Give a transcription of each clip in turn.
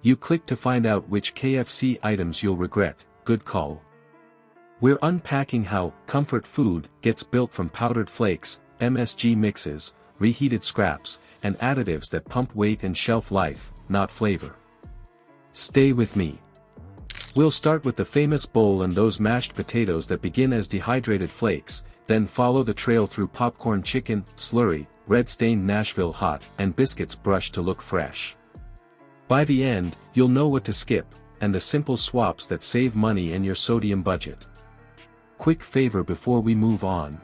You click to find out which KFC items you'll regret. Good call. We're unpacking how comfort food gets built from powdered flakes, MSG mixes, reheated scraps, and additives that pump weight and shelf life, not flavor. Stay with me. We'll start with the famous bowl and those mashed potatoes that begin as dehydrated flakes, then follow the trail through popcorn chicken, slurry, red-stained Nashville Hot, and biscuits brushed to look fresh. By the end, you'll know what to skip, and the simple swaps that save money and your sodium budget. Quick favor before we move on.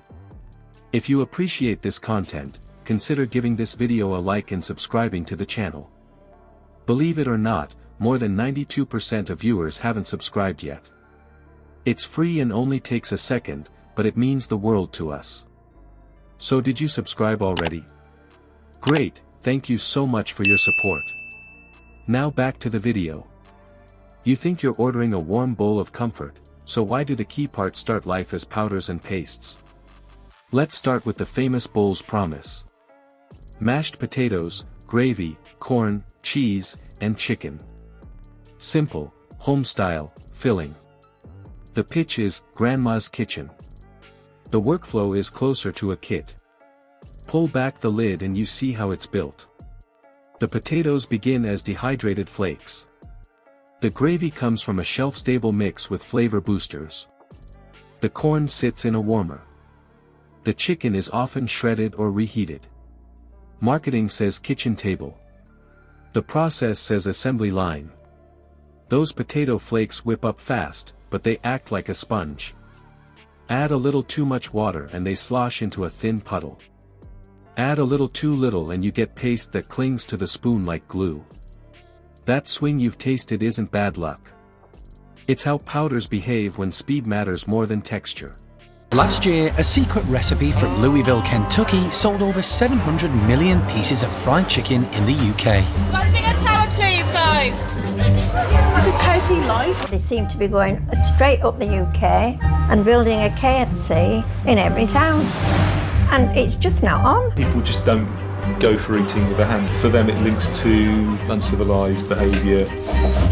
If you appreciate this content, consider giving this video a like and subscribing to the channel. Believe it or not, more than 92% of viewers haven't subscribed yet. It's free and only takes a second, but it means the world to us. So did you subscribe already? Great, thank you so much for your support. Now back to the video. You think you're ordering a warm bowl of comfort, so why do the key parts start life as powders and pastes? Let's start with the famous bowl's promise. Mashed potatoes, gravy, corn, cheese, and chicken. Simple, home-style, filling. The pitch is Grandma's kitchen. The workflow is closer to a kit. Pull back the lid and you see how it's built. The potatoes begin as dehydrated flakes. The gravy comes from a shelf-stable mix with flavor boosters. The corn sits in a warmer. The chicken is often shredded or reheated. Marketing says kitchen table. The process says assembly line. Those potato flakes whip up fast, but they act like a sponge. Add a little too much water and they slosh into a thin puddle. Add a little too little and you get paste that clings to the spoon like glue. That swing you've tasted isn't bad luck. It's how powders behave when speed matters more than texture. Last year, a secret recipe from Louisville, Kentucky sold over 700 million pieces of fried chicken in the UK. Let's sing a tower, please, guys. This is KFC Live. They seem to be going straight up the UK and building a KFC in every town. And it's just not on. People just don't go for eating with their hands. For them it links to uncivilized behaviour.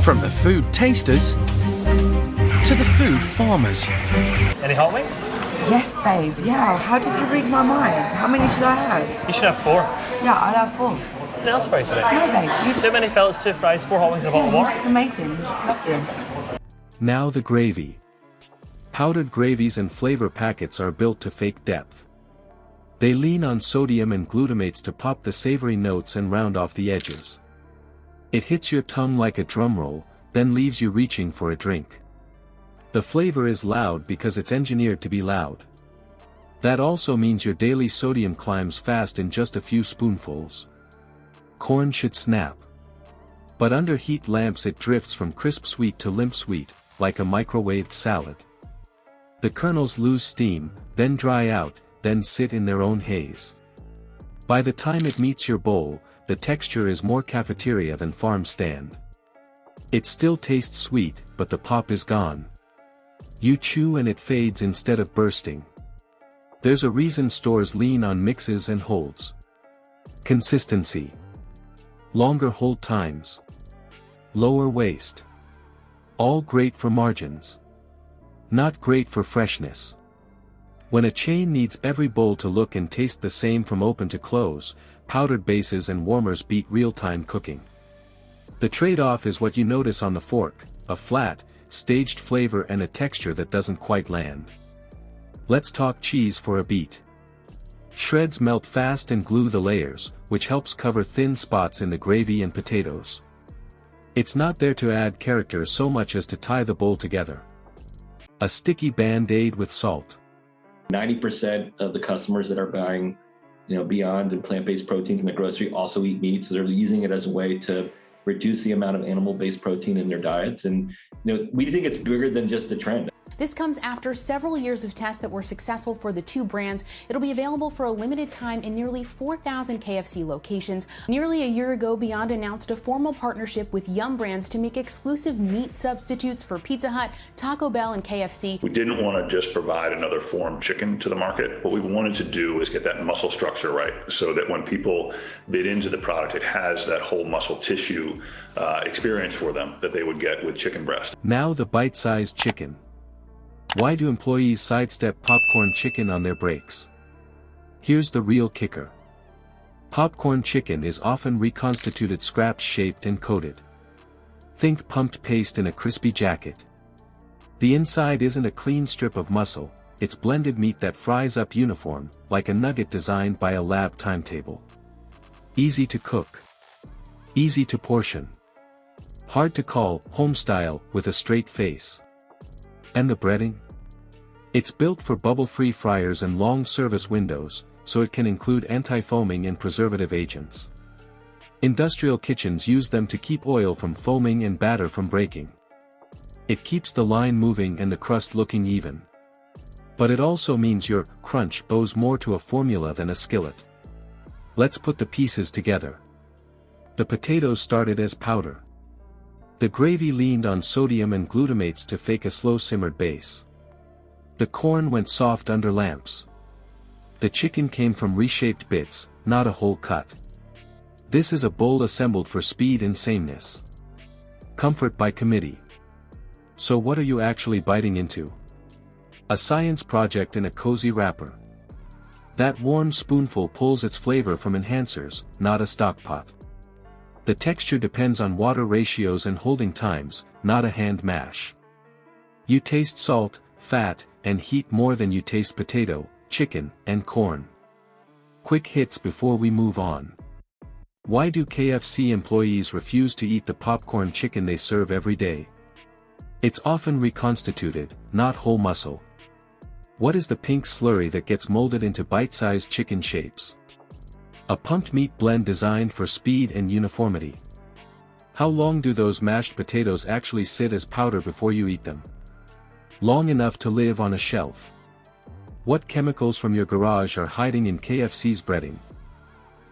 From the food tasters to the food farmers. Any hot wings? Yes, babe. Yeah. How did you read my mind? How many should I have? You should have 4. Yeah, I'll have 4. Anything else for you today? No, babe. You just... 2 mini fillets, 2 fries, 4 hot wings and a bottle of You're water. just amazing. I just love you. Now the gravy. Powdered gravies and flavor packets are built to fake depth. They lean on sodium and glutamates to pop the savory notes and round off the edges. It hits your tongue like a drum roll, then leaves you reaching for a drink. The flavor is loud because it's engineered to be loud. That also means your daily sodium climbs fast in just a few spoonfuls. Corn should snap. But under heat lamps it drifts from crisp sweet to limp sweet, like a microwaved salad. The kernels lose steam, then dry out, then sit in their own haze. By the time it meets your bowl, the texture is more cafeteria than farm stand. It still tastes sweet, but the pop is gone. You chew and it fades instead of bursting. There's a reason stores lean on mixes and holds. Consistency. Longer hold times. Lower waste. All great for margins. Not great for freshness. When a chain needs every bowl to look and taste the same from open to close, powdered bases and warmers beat real-time cooking. The trade-off is what you notice on the fork, a flat, staged flavor and a texture that doesn't quite land. Let's talk cheese for a beat. Shreds melt fast and glue the layers, which helps cover thin spots in the gravy and potatoes. It's not there to add character so much as to tie the bowl together. A sticky band-aid with salt. 90% of the customers that are buying, Beyond and plant-based proteins in the grocery also eat meat, so they're using it as a way to reduce the amount of animal-based protein in their diets. And we think it's bigger than just a trend. This comes after several years of tests that were successful for the two brands. It'll be available for a limited time in nearly 4,000 KFC locations. Nearly a year ago, Beyond announced a formal partnership with Yum Brands to make exclusive meat substitutes for Pizza Hut, Taco Bell, and KFC. We didn't want to just provide another form chicken to the market. What we wanted to do is get that muscle structure right so that when people bit into the product, it has that whole muscle tissue experience for them that they would get with chicken breast. Now the bite-sized chicken. Why do employees sidestep popcorn chicken on their breaks? Here's the real kicker. Popcorn chicken is often reconstituted scraps shaped and coated. Think pumped paste in a crispy jacket. The inside isn't a clean strip of muscle, it's blended meat that fries up uniform, like a nugget designed by a lab timetable. Easy to cook. Easy to portion. Hard to call, home style, with a straight face. And the breading? It's built for bubble-free fryers and long service windows, so it can include anti-foaming and preservative agents. Industrial kitchens use them to keep oil from foaming and batter from breaking. It keeps the line moving and the crust looking even. But it also means your crunch owes more to a formula than a skillet. Let's put the pieces together. The potatoes started as powder. The gravy leaned on sodium and glutamates to fake a slow-simmered base. The corn went soft under lamps. The chicken came from reshaped bits, not a whole cut. This is a bowl assembled for speed and sameness. Comfort by committee. So what are you actually biting into? A science project in a cozy wrapper. That warm spoonful pulls its flavor from enhancers, not a stock pot. The texture depends on water ratios and holding times, not a hand mash. You taste salt, fat, and heat more than you taste potato, chicken, and corn. Quick hits before we move on. Why do KFC employees refuse to eat the popcorn chicken they serve every day? It's often reconstituted, not whole muscle. What is the pink slurry that gets molded into bite-sized chicken shapes? A pumped meat blend designed for speed and uniformity. How long do those mashed potatoes actually sit as powder before you eat them? Long enough to live on a shelf. What chemicals from your garage are hiding in KFC's breading?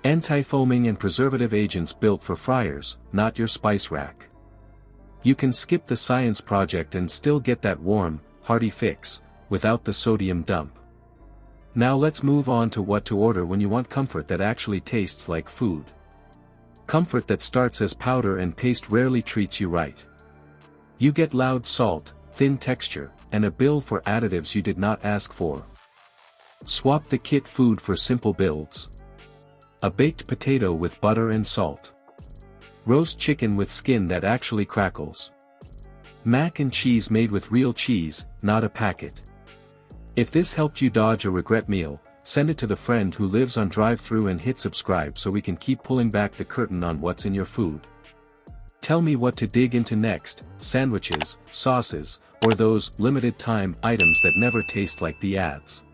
Anti-foaming and preservative agents built for fryers, not your spice rack. You can skip the science project and still get that warm, hearty fix, without the sodium dump. Now let's move on to what to order when you want comfort that actually tastes like food. Comfort that starts as powder and paste rarely treats you right. You get loud salt, thin texture, and a bill for additives you did not ask for. Swap the kit food for simple builds. A baked potato with butter and salt. Roast chicken with skin that actually crackles. Mac and cheese made with real cheese, not a packet. If this helped you dodge a regret meal, send it to the friend who lives on drive-thru and hit subscribe so we can keep pulling back the curtain on what's in your food. Tell me what to dig into next, sandwiches, sauces, or those limited-time items that never taste like the ads.